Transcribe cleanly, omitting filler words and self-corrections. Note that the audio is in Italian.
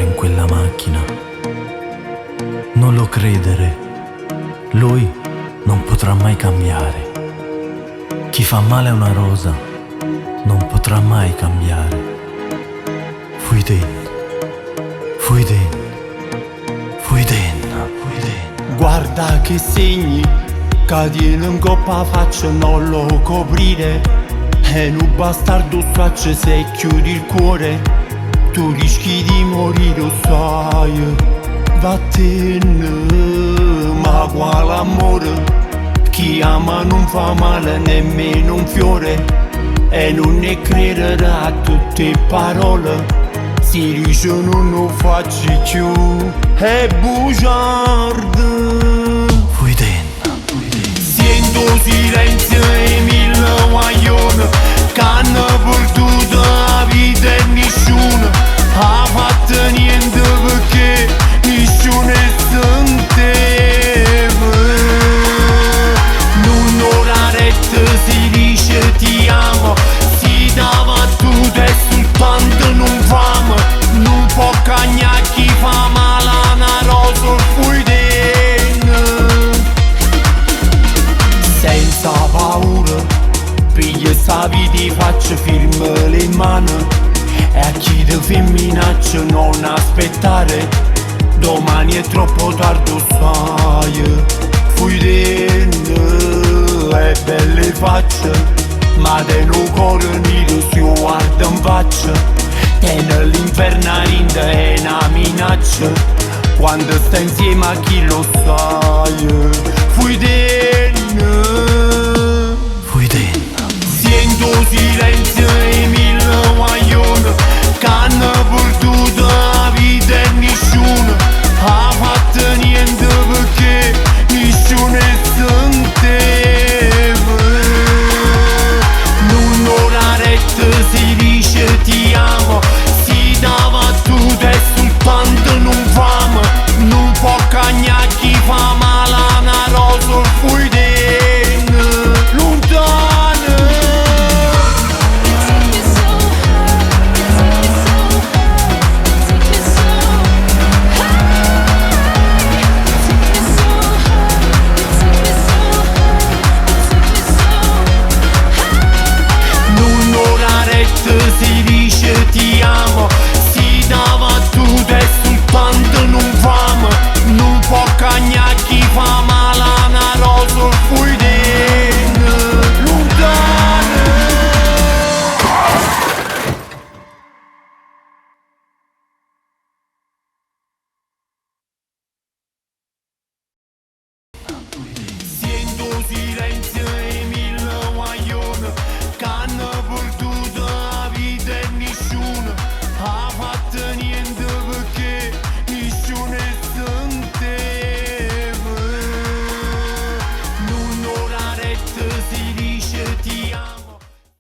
entra in quella macchina. Non lo credere, lui non potrà mai cambiare. Chi fa male a una rosa non potrà mai cambiare. Fui den, fui den, fui den, fui den. Guarda che segni cadiano in coppa faccia, non lo coprire. È un bastardo straccio se chiudi il cuore, tu rischi di morire, lo sai. Vattene, ma quale amore? Chi ama non fa male nemmeno un fiore, e non ne credere a tutte parole. Si dice non lo faccio più, è bugiardo. Fui den, Sento silenzio e mille guaglioni che hanno perduto la vita e nessuno ha fatto niente perché nessuno sentiva. Non ora retta si dice ti amo, si dava tutto e soltanto non fame. Non può cagnare chi fa male a una rosa fui den. Senza paura, piglia sta vita, faccio firma le mani, e a chi ti femminaccia non aspettare, domani è troppo tardi, sai. Fui den, e belle facce, ma te no cuore nero si guarda in faccia. Tiene l'inferno rinda è una minaccia, quando sta insieme a chi lo sai. Fui den, fui den. sento silenzio e